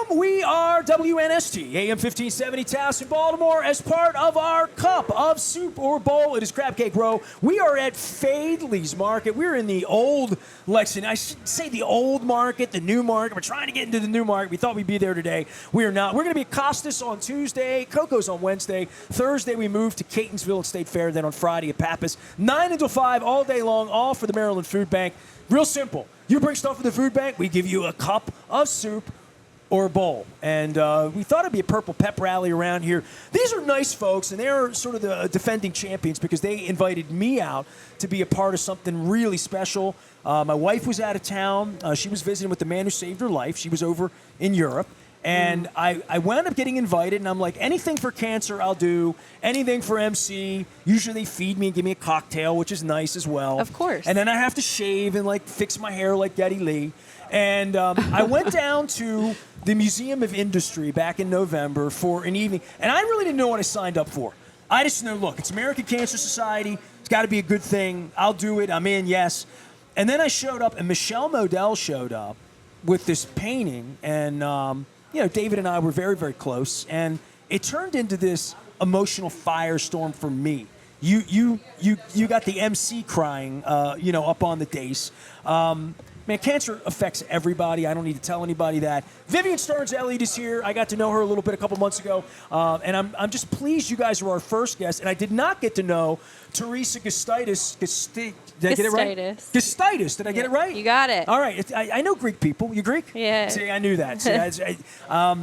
We are WNST, AM 1570, Taos in Baltimore, as part of our Cup of Soup or Bowl. It is Crab Cake Row. We are at Faidley's Market. We're in the old Lexington. I should say the old market, the new market. We're trying to get into the new market. We thought we'd be there today. We are not. We're going to be at Costas on Tuesday, Coco's on Wednesday. Thursday, we move to Catonsville at State Fair. Then on Friday at Pappas. 9 until 5 all day long, all for the Maryland Food Bank. Real simple. You bring stuff to the food bank, we give you a cup of soup or a bowl. And we thought it'd be a purple pep rally around here. These are nice folks, and they're sort of the defending champions because they invited me out to be a part of something really special. My wife was out of town. She was visiting with the man who saved her life. She was over in Europe. And I wound up getting invited, and I'm like, anything for cancer, I'll do. Anything for MC. Usually they feed me and give me a cocktail, which is nice as well. Of course. And then I have to shave and, like, fix my hair like Geddy Lee. And I went down to the Museum of Industry back in November for an evening, and I really didn't know what I signed up for. I just know, look, it's American Cancer Society. It's got to be a good thing. I'll do it. I'm in, yes. And then I showed up, and Michelle Modell showed up with this painting, and David and I were very, very close, and it turned into this emotional firestorm for me. You got the MC crying, up on the dais. Man, cancer affects everybody. I don't need to tell anybody that. Vivianne Stearns-Elliott is here. I got to know her a little bit a couple months ago, and I'm just pleased you guys were our first guest. And I did not get to know Therese Gustitis. Did I get it right? Gustitis. Did I get it right? You got it. All right. I know Greek people. You Greek? Yeah. See, I knew that. See, I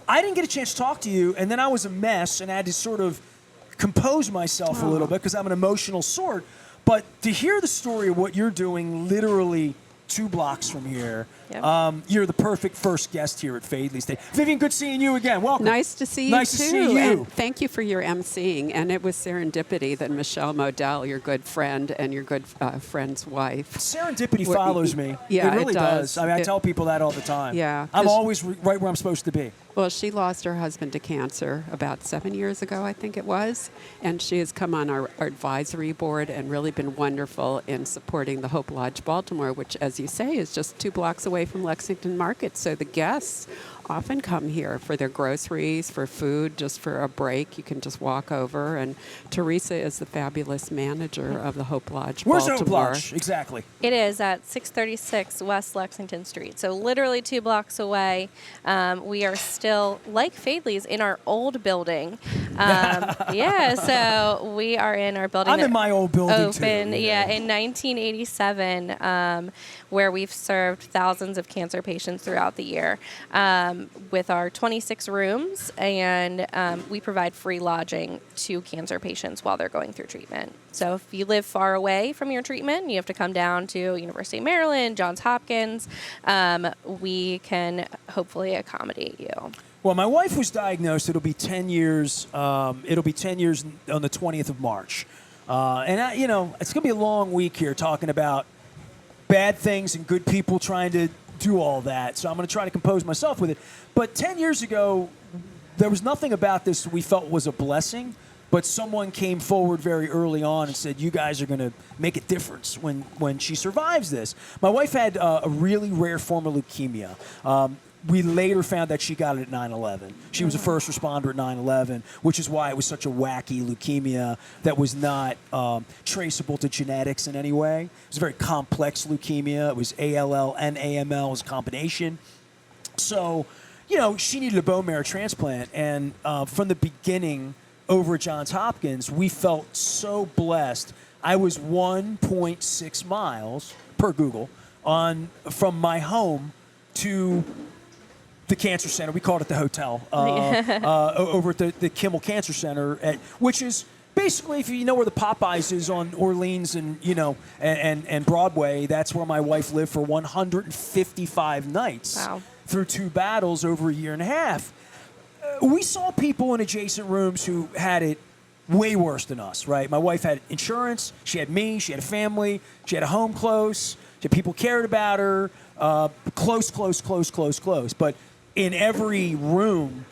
didn't get a chance to talk to you, and then I was a mess, and I had to sort of compose myself a little bit because I'm an emotional sort. But to hear the story of what you're doing literally 2 blocks from here. Yep. You're the perfect first guest here at Faidley's Day. Vivianne, good seeing you again. Welcome. Nice to see you, nice too. To see you. And thank you for your emceeing. And it was serendipity that Michelle Modell, your good friend and your good friend's wife. Serendipity follows me. Yeah, it really does. I mean, I tell people that all the time. Yeah. I'm always right where I'm supposed to be. Well, she lost her husband to cancer about 7 years ago, I think it was. And she has come on our advisory board and really been wonderful in supporting the Hope Lodge Baltimore, which, as you say, is just 2 blocks away from Lexington Market. So the guests often come here for their groceries, for food, just for a break. You can just walk over. And Teresa is the fabulous manager of the Hope Lodge Where's Baltimore. Hope Lodge? Exactly. It is at 636 West Lexington Street, so literally 2 blocks away. We are still, like Faidley's, in our old building. So we are in our building. I'm in my old building, too. In 1987, where we've served thousands of cancer patients throughout the year with our 26 rooms, and we provide free lodging to cancer patients while they're going through treatment. So if you live far away from your treatment, you have to come down to University of Maryland, Johns Hopkins, we can hopefully accommodate you. Well, my wife was diagnosed. It'll be 10 years. It'll be 10 years on the 20th of March. It's going to be a long week here talking about bad things and good people trying to do all that. So I'm going to try to compose myself with it. But 10 years ago, there was nothing about this we felt was a blessing. But someone came forward very early on and said, you guys are going to make a difference when she survives this. My wife had a really rare form of leukemia. We later found that she got it at 9/11. She was a first responder at 9/11, which is why it was such a wacky leukemia that was not traceable to genetics in any way. It was a very complex leukemia. It was ALL and AML as a combination. So, she needed a bone marrow transplant. And from the beginning over at Johns Hopkins, we felt so blessed. I was 1.6 miles, per Google, from my home to the cancer center. We called it the hotel over at the Kimmel Cancer Center, which is basically, if you know where the Popeyes is on Orleans and and Broadway, that's where my wife lived for 155 nights. Wow. Through 2 battles over a year and a half. We saw people in adjacent rooms who had it way worse than us, right? My wife had insurance. She had me. She had a family. She had a home close. She had people cared about her. Close. But in every room,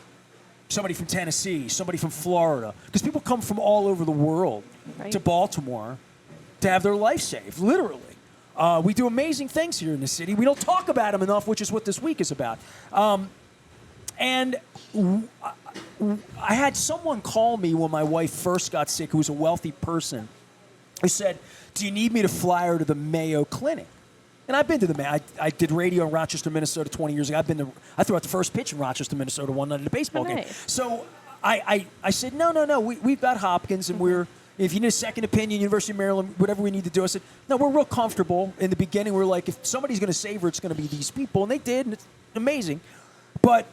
somebody from Tennessee, somebody from Florida, because people come from all over the world to Baltimore to have their life saved, literally. We do amazing things here in the city. We don't talk about them enough, which is what this week is about. And I had someone call me when my wife first got sick, who was a wealthy person, who said, "Do you need me to fly her to the Mayo Clinic?" And I've been to the Mayo. I did radio in Rochester, Minnesota 20 years ago. I threw out the first pitch in Rochester, Minnesota one night at a baseball game. Nice. So I said, no. We've got Hopkins, and if you need a second opinion, University of Maryland, whatever we need to do. I said, no, we're real comfortable. In the beginning, we're like, if somebody's going to save her, it's going to be these people. And they did, and it's amazing. But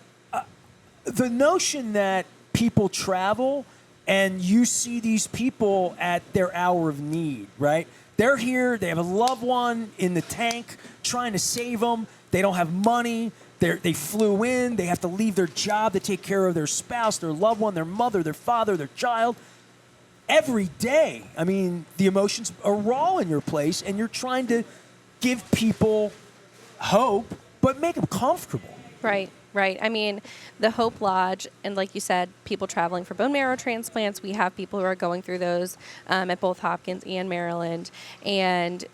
the notion that people travel and you see these people at their hour of need, right? They're here, they have a loved one in the tank trying to save them. They don't have money. They flew in. They have to leave their job to take care of their spouse, their loved one, their mother, their father, their child. Every day, I mean, the emotions are raw in your place, and you're trying to give people hope, but make them comfortable. Right. I mean, the Hope Lodge, and like you said, people traveling for bone marrow transplants. We have people who are going through those at both Hopkins and Maryland, and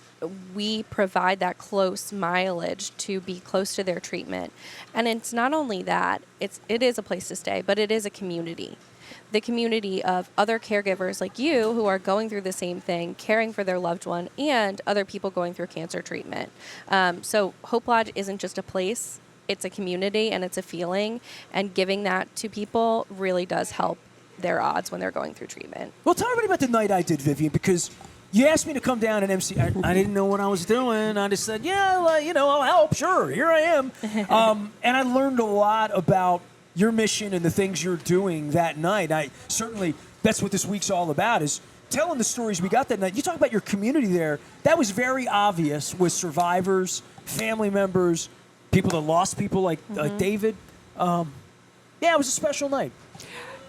we provide that close mileage to be close to their treatment. And it's not only that, it is a place to stay, but it is a community. The community of other caregivers like you who are going through the same thing, caring for their loved one, and other people going through cancer treatment. So Hope Lodge isn't just a place. It's a community, and it's a feeling, and giving that to people really does help their odds when they're going through treatment. Well, tell everybody about the night I did, Vivianne, because you asked me to come down and MC. I didn't know what I was doing. I just said, I'll help. Sure, here I am. And I learned a lot about your mission and the things you're doing that night. That's what this week's all about, is telling the stories we got that night. You talk about your community there. That was very obvious with survivors, family members, people that lost people like David. It was a special night.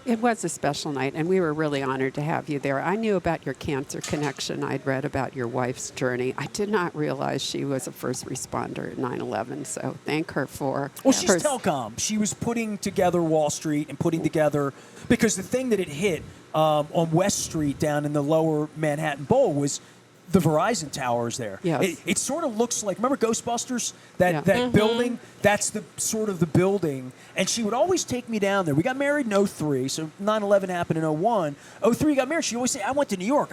It was a special night, and we were really honored to have you there. I knew about your cancer connection. I'd read about your wife's journey. I did not realize she was a first responder at 9/11, so thank her for... Well, she's telecom. She was putting together Wall Street and putting together... Because the thing that it hit on West Street down in the lower Manhattan Bowl was the Verizon towers there. Yes. It sort of looks like, remember Ghostbusters? That building? That's the sort of the building. And she would always take me down there. We got married in 2003, so 9/11 happened in 2001. 2003 got married. She always say, I went to New York.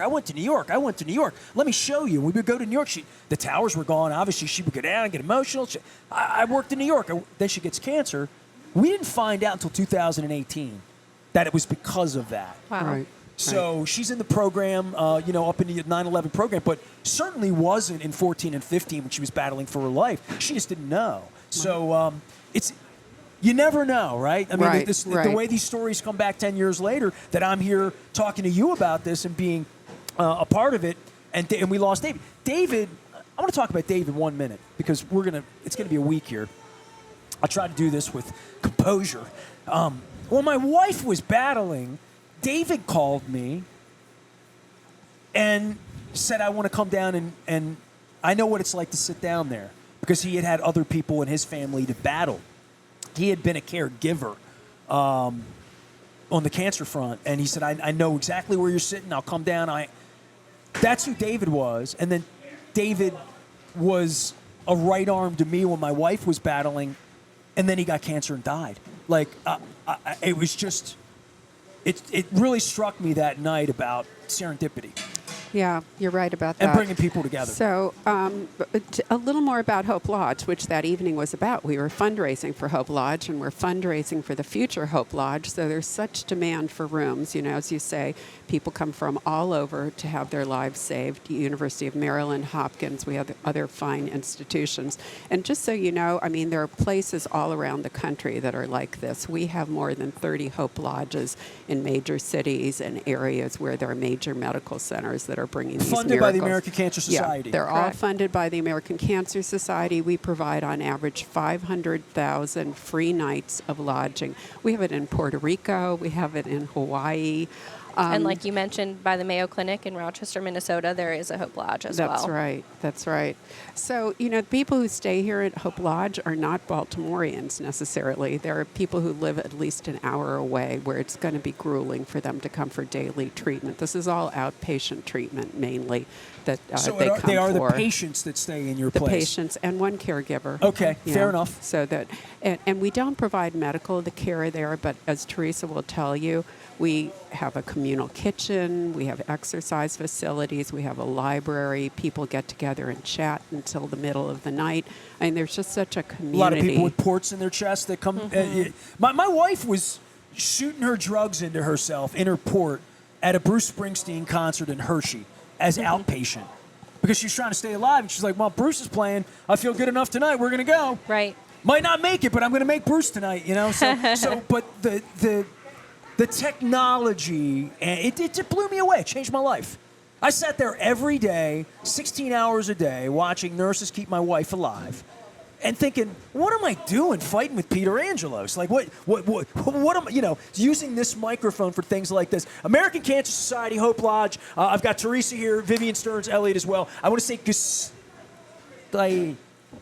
Let me show you. We would go to New York. The towers were gone. Obviously, she would go down and get emotional. I worked in New York. Then she gets cancer. We didn't find out until 2018 that it was because of that. Wow. Right. So she's in the program, up in the 9/11 program, but certainly wasn't in 14 and 15 when she was battling for her life. She just didn't know. So you never know, right? I mean, the way these stories come back 10 years later, that I'm here talking to you about this and being a part of it, and we lost David. David, I want to talk about David 1 minute, because it's going to be a week here. I'll try to do this with composure. When my wife was battling, David called me and said, I want to come down and I know what it's like to sit down there, because he had other people in his family to battle. He had been a caregiver on the cancer front, and he said, I know exactly where you're sitting. I'll come down. That's who David was. And then David was a right arm to me when my wife was battling, and then he got cancer and died. It was just... It really struck me that night about serendipity. Yeah, you're right about that. And bringing people together. So a little more about Hope Lodge, which that evening was about. We were fundraising for Hope Lodge, and we're fundraising for the future Hope Lodge. So there's such demand for rooms. As you say, people come from all over to have their lives saved. University of Maryland, Hopkins, we have other fine institutions. And just so you know, I mean, there are places all around the country that are like this. We have more than 30 Hope Lodges in major cities and areas where there are major medical centers that are bringing these Funded miracles. by the American Cancer Society. Yeah, they're all funded by the American Cancer Society. We provide on average 500,000 free nights of lodging. We have it in Puerto Rico. We have it in Hawaii. And like you mentioned, by the Mayo Clinic in Rochester, Minnesota, there is a Hope Lodge as well. That's right. That's right. So, people who stay here at Hope Lodge are not Baltimoreans necessarily. There are people who live at least an hour away where it's going to be grueling for them to come for daily treatment. This is all outpatient treatment mainly that So they come for. they are the patients that stay in your The place? patients and one caregiver. Okay, Yeah. fair enough. So that, and we don't provide medical care there, but as Teresa will tell you, we have a communal kitchen, we have exercise facilities, we have a library. People get together and chat until the middle of the night. I mean, there's just such a community. A lot of people with ports in their chest that come. My wife was shooting her drugs into herself in her port at a Bruce Springsteen concert in Hershey as outpatient because she's trying to stay alive. And she's like, "Well, Bruce is playing. I feel good enough tonight. We're gonna go. Right. Might not make it, but I'm gonna make Bruce tonight. But the technology, and it blew me away. It changed my life. I sat there every day, 16 hours a day, watching nurses keep my wife alive, and thinking, what am I doing fighting with Peter Angelos? Like, what am I, using this microphone for things like this? American Cancer Society, Hope Lodge. I've got Therese here, Vivianne Stearns-Elliott as well. I want to say Gustitis.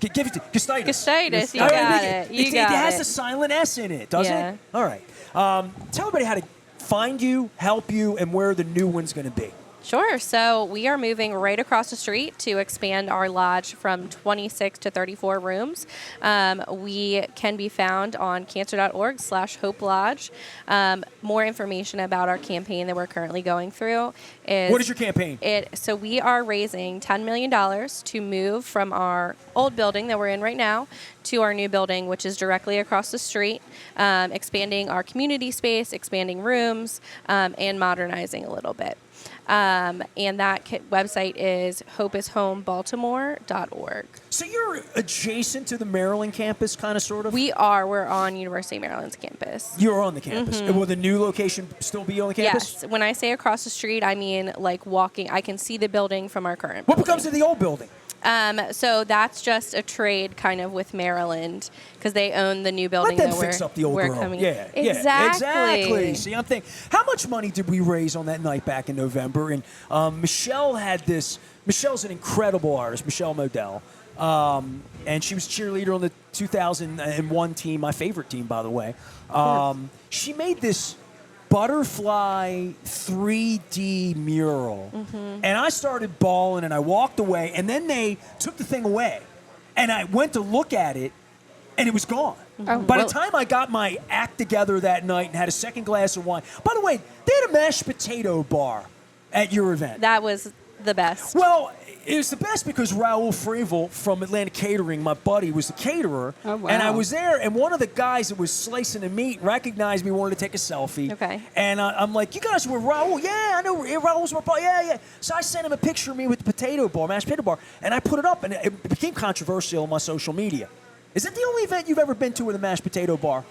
Gustitis, you got it. It has a silent S in it, doesn't it? All right. Tell everybody how to find you, help you, and where the new one's going to be. Sure. So we are moving right across the street to expand our lodge from 26 to 34 rooms. We can be found on cancer.org/Hope Lodge. More information about our campaign that we're currently going through is... What is your campaign? So we are raising $10 million to move from our old building that we're in right now to our new building, which is directly across the street, expanding our community space, expanding rooms, and modernizing a little bit. And that website is hopeishomebaltimore.org. So you're adjacent to the Maryland campus, kind of, sort of? We are. We're on University of Maryland's campus. You're on the campus. Will the new location still be on the campus? Yes. When I say across the street, I mean like walking. I can see the building from our current What building. becomes of the old building? So that's just a trade kind of with Maryland because they own the new building Let them that fix up the old we're girl. coming. Yeah, exactly. See, I'm thinking, how much money did we raise on that night back in November? And Michelle had this. Michelle's an incredible artist, Michelle Modell, and she was cheerleader on the 2001 team, my favorite team, by the way. She made this butterfly 3D mural. And I started bawling and I walked away, and then they took the thing away. And I went to look at it and it was gone. By the time I got my act together that night and had a second glass of wine. By the way, they had a mashed potato bar at your event. That was the best. Well, it was the best because Raul Frevel from Atlantic Catering, my buddy, was the caterer. Oh, wow. And I was there, and one of the guys that was slicing the meat recognized me, wanted to take a selfie. Okay. And I'm like, you guys were Raul? Yeah, I know. Raul's my buddy. Yeah. So I sent him a picture of me with the potato bar, mashed potato bar, and I put it up, and it became controversial on my social media. Is that the only event you've ever been to with a mashed potato bar?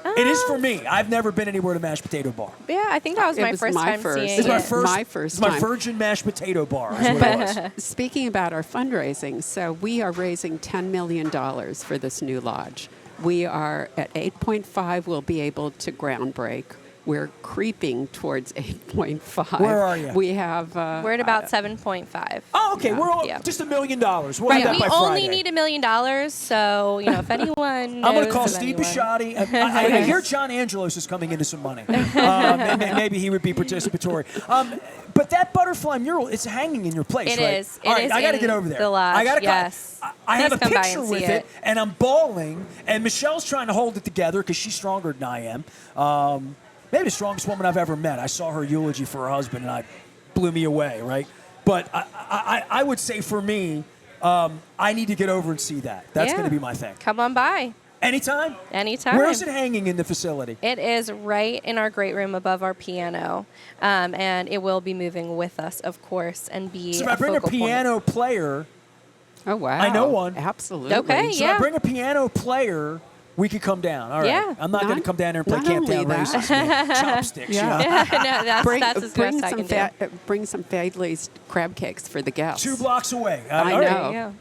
It is for me. I've never been anywhere to mashed potato bar. Yeah, I think that was my first time seeing It's my it. first time. My virgin mashed potato bar is what it was. Speaking about our fundraising, so we are raising $10 million for this new lodge. We are at 8.5. We'll be able to ground break. We're creeping towards 8.5. Where are you? We have. We're at about 7.5. Oh, okay. Yeah. We're all Yeah. just $1 million. We'll Right, do that we by only Friday. need $1 million, so if anyone knows I'm going to call of Steve anyone. Bisciotti. I hear John Angelos is coming into some money. Maybe he would be participatory. But that butterfly mural, it's hanging in your place, It right? is. All It right, is I got to in get over there. the lodge, I got to yes. I have a Please come by picture and with see it, it. and I'm bawling, and Michelle's trying to hold it together because she's stronger than I am. Maybe the strongest woman I've ever met. I saw her eulogy for her husband, and it blew me away, right? But I would say for me, I need to get over and see that. That's Yeah. going to be my thing. Come on by. Anytime? Anytime. Where is it hanging in the facility? It is right in our great room above our piano, and it will be moving with us, of course, and be So if I bring a focal point. piano player, Oh, wow. I know one. Absolutely. Okay. so Yeah. I bring a piano player, we could come down. All right. Yeah. I'm not going to come down there and play not Camp only Down that. Races. man. Chopsticks. Yeah. You know? No, that's as best I can do. Bring some Faidley's crab cakes for the guests. 2 blocks away. I all right. know. Yeah.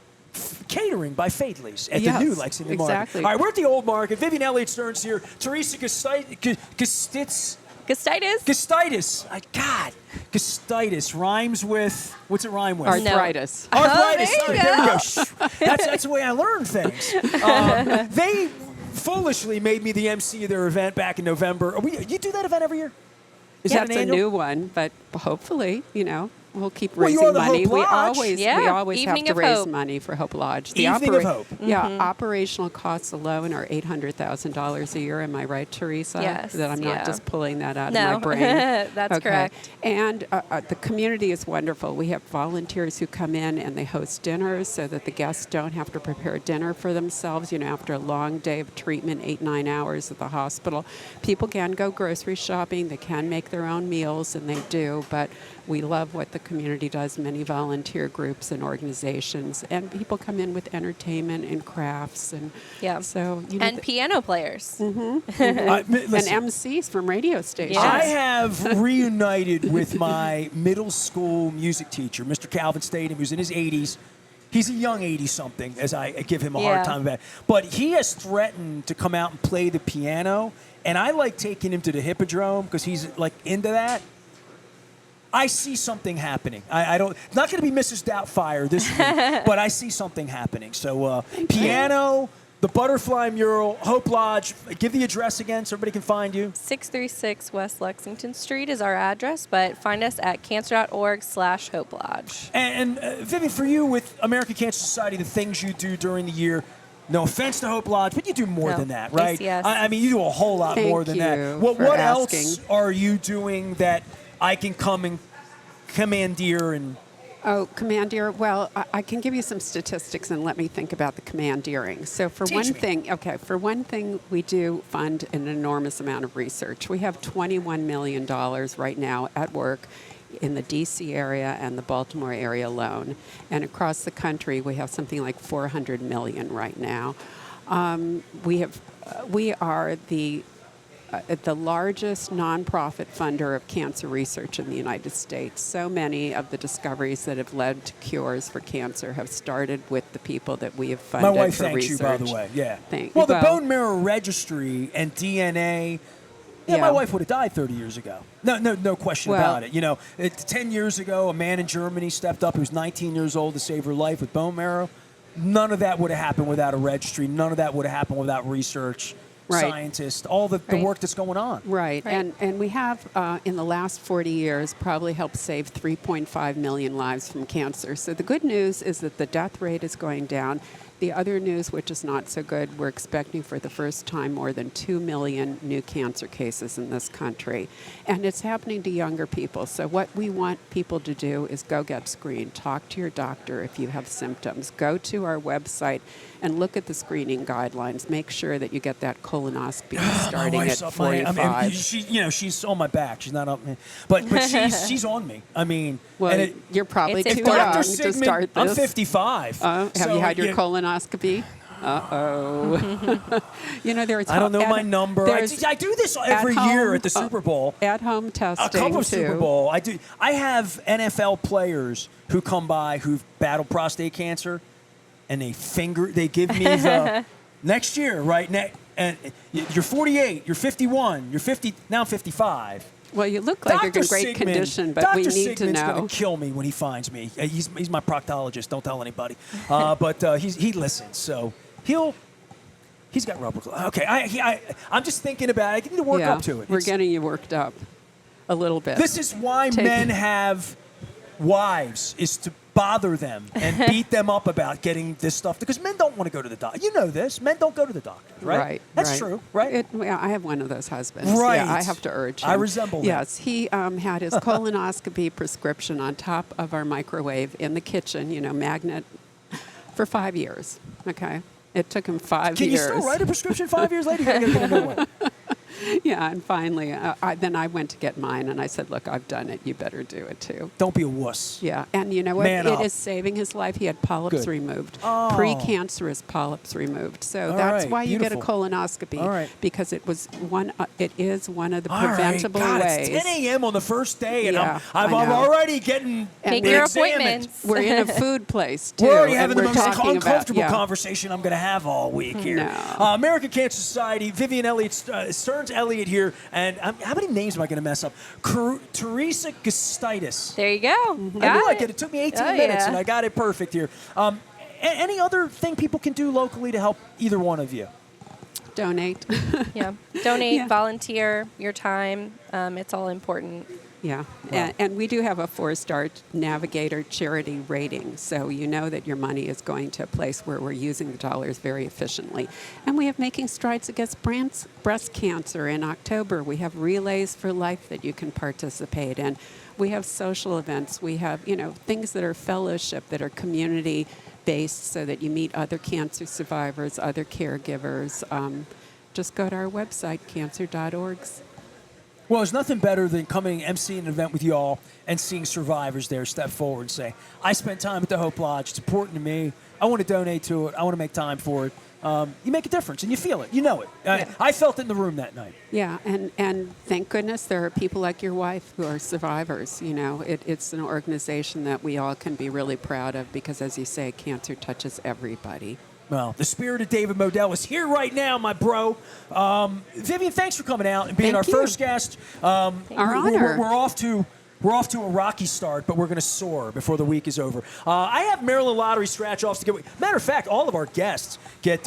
Catering by Faidley's at Yes, the new Lexington Market. exactly. All right, we're at the old market. Vivianne Elliott Stearns here. Therese Gustitis. Gustitis. Gustitis. Gustitis rhymes with, what's it rhyme with? Arthritis. Arthritis. Oh, there you There we go. That's the way I learn things. They foolishly made me the MC of their event back in November. You do that event every year? Is that That's an a annual? new one, but hopefully, we'll keep Well, you raising are the money. Hope We Lodge. always Evening have to of raise Hope. money for Hope Lodge. Evening of Hope. Yeah, operational costs alone are $800,000 a year. Am I right, Teresa? Yes, That I'm not yeah. just pulling that out No, of my brain. that's correct. And the community is wonderful. We have volunteers who come in and they host dinners so that the guests don't have to prepare dinner for themselves. After a long day of treatment, 8-9 hours at the hospital, people can go grocery shopping. They can make their own meals, and they do. But we love what the community does. Many volunteer groups and organizations, and people come in with entertainment and crafts, and Yeah. so And piano players. and Listen, MCs from radio stations. Yes. I have reunited with my middle school music teacher, Mr. Calvin Statham, who's in his 80s. He's a young 80-something, as I give him a hard time about it. But he has threatened to come out and play the piano, and I like taking him to the Hippodrome because he's like into that. I see something happening. I don't. It's not going to be Mrs. Doubtfire this week, but I see something happening. So piano, the butterfly mural, Hope Lodge. Give the address again so everybody can find you. 636 West Lexington Street is our address, but find us at cancer.org/Hope Lodge. And Vivian, for you with American Cancer Society, the things you do during the year. No offense to Hope Lodge, but you do more No. than that, right? Yes. I mean, you do a whole lot Thank more than that. you What for else asking. are you doing that I can come and commandeer and? Oh, commandeer. Well, I can give you some statistics and let me think about the commandeering. So for Teach one me. thing, we do fund an enormous amount of research. We have $21 million right now at work in the D.C. area and the Baltimore area alone. And across the country, we have something like $400 million right now. We are the largest nonprofit funder of cancer research in the United States. So many of the discoveries that have led to cures for cancer have started with the people that we have My funded wife for thanks research. you, by the way. Yeah. Well, The bone marrow registry and DNA. Yeah, my Yeah. wife would have died 30 years ago. No question Well- about it. 10 years ago, a man in Germany stepped up who's 19 years old to save her life with bone marrow. None of that would have happened without a registry. None of that would have happened without research, Right. scientists, all the Right. work that's going on. Right. Right. And we have, in the last 40 years, probably helped save 3.5 million lives from cancer. So the good news is that the death rate is going down. The other news, which is not so good, we're expecting for the first time more than 2 million new cancer cases in this country. And it's happening to younger people. So what we want people to do is go get screened. Talk to your doctor if you have symptoms. Go to our website and look at the screening guidelines. Make sure that you get that colonoscopy starting My at wife's up my- 45. she's on my back. She's not up, but she's on me. I mean, Well, and you're probably It's too important. young Dr. to Sigmund, start this. I'm 55. Have so, you had your yeah, colonoscopy? Uh-oh. There's I don't know my number. I do this every year at the Super Bowl. At-home testing, A couple of too. Super Bowl. I do. I have NFL players who come by who've battled prostate cancer, and they give me the next year, right? And you're 48, you're 51, you're 50. Now I'm 55. Well, you look like you're in great condition, but we need to Sigmund's know. going to kill me when he finds me. He's my proctologist. Don't tell anybody. But he listens, so he's got rubber gloves. Okay, I'm just thinking about it. I need to work Yeah, up to it. we're It's- getting you worked up a little bit. This is why Take- men have wives, is to bother them and beat them up about getting this stuff. Because men don't want to go to the doctor. You know this. Men don't go to the doctor, right? Right. That's right. true, right? I have one of those husbands. Right. Yeah, I have to urge him. I resemble that. Yes, he had his colonoscopy prescription on top of our microwave in the kitchen, magnet, for 5 years. Okay. It took him 5 Can years. you still write a prescription 5 years later? You gotta get another one. Yeah, and finally, then I went to get mine, and I said, look, I've done it. You better do it, too. Don't be a wuss. Yeah, and you know what? Man It up. is saving his life. He had polyps Good. removed, Oh. precancerous polyps removed. So All that's right, why you get a beautiful. colonoscopy, All right. because it is one of the All right. preventable God, ways. it's 10 a.m. on the first day, and Yeah, I'm I know. already getting And Make your examined. appointments. We're in a food place too. We're already and having the we're most talking uncomfortable about, conversation I'm going to have all week here. No. American Cancer Society, Vivianne Elliott, Stearns-Elliott here, and how many names am I going to mess up? Therese Gustitis. There you go. I knew I could. It took me 18 minutes, yeah. and I got it perfect here. Any other thing people can do locally to help either one of you? Donate. Yeah. Donate, Yeah. volunteer, your time. It's all important. Yeah, Wow. and we do have a 4-star Navigator charity rating, so you know that your money is going to a place where we're using the dollars very efficiently. And we have Making Strides Against Breast Cancer in October. We have Relays for Life that you can participate in. We have social events. We have, things that are fellowship, that are community-based, so that you meet other cancer survivors, other caregivers. Just go to our website, cancer.org. Well, there's nothing better than coming and emceeing an event with you all and seeing survivors there step forward and say, I spent time at the Hope Lodge. It's important to me. I want to donate to it. I want to make time for it. You make a difference, and you feel it. You know it. I felt it in the room that night. Yeah, and thank goodness there are people like your wife who are survivors. It's an organization that we all can be really proud of because, as you say, cancer touches everybody. Well, the spirit of David Modell is here right now, my bro. Vivianne, thanks for coming out and being Thank our you. first guest. Our honor. We're off to a rocky start, but we're going to soar before the week is over. I have Maryland Lottery scratch-offs to give. Matter of fact, all of our guests get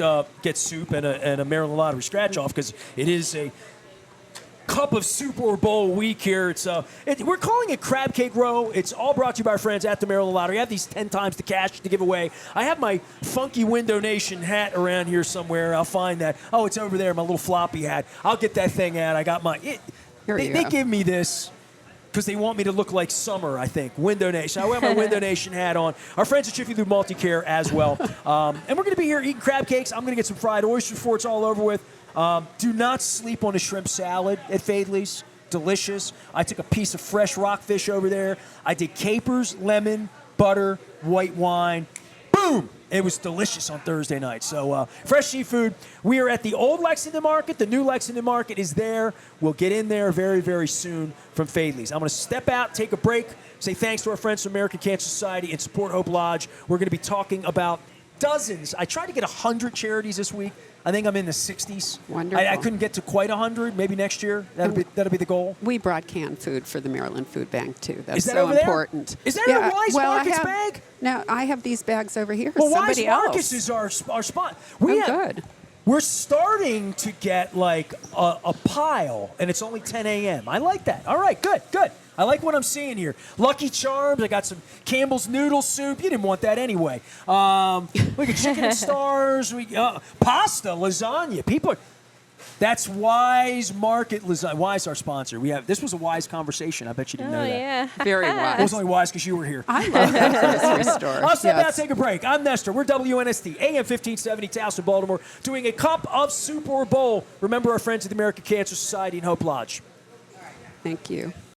soup and a Maryland Lottery scratch-off because it is a cup of Super Bowl week here. We're calling it Crab Cake Row. It's all brought to you by our friends at the Maryland Lottery. I have these 10 times the cash to give away. I have my funky Window Nation hat around here somewhere. I'll find that. Oh, it's over there, my little floppy hat. I'll get that thing out. I got my. They give me this because they want me to look like summer, I think. Window Nation. I wear my Window Nation hat on. Our friends at Jiffy Lube Multicare as well. And we're going to be here eating crab cakes. I'm going to get some fried oysters before it's all over with. Do not sleep on a shrimp salad at Faidley's. Delicious. I took a piece of fresh rockfish over there. I did capers, lemon, butter, white wine. Boom! It was delicious on Thursday night. So fresh seafood. We are at the old Lexington Market. The new Lexington Market is there. We'll get in there very, very soon from Faidley's. I'm going to step out, take a break, say thanks to our friends from American Cancer Society, and support Hope Lodge. We're going to be talking about dozens. I tried to get 100 charities this week. I think I'm in the 60s. Wonderful. I couldn't get to quite 100. Maybe next year. That'll be the goal. We brought canned food for the Maryland Food Bank, too. That's Is that so over there? important. Is that a Wise Markets bag? No, I have these bags over here. Well, Somebody Wise Markets else. is our spot. Good. We're starting to get like a pile, and it's only 10 a.m. I like that. All right, good. I like what I'm seeing here. Lucky Charms. I got some Campbell's noodle soup. You didn't want that anyway. We got chicken and stars. Pasta, lasagna. That's Wise Market lasagna. Wise our sponsor. This was a wise conversation. I bet you didn't know that. Yeah. Very It wise. was only wise because you were here. I love that grocery store. I'll step out, Yes. take a break. I'm Nestor. We're WNST, AM 1570, Towson, Baltimore, doing a cup of Super Bowl. Remember our friends at the American Cancer Society and Hope Lodge. Thank you.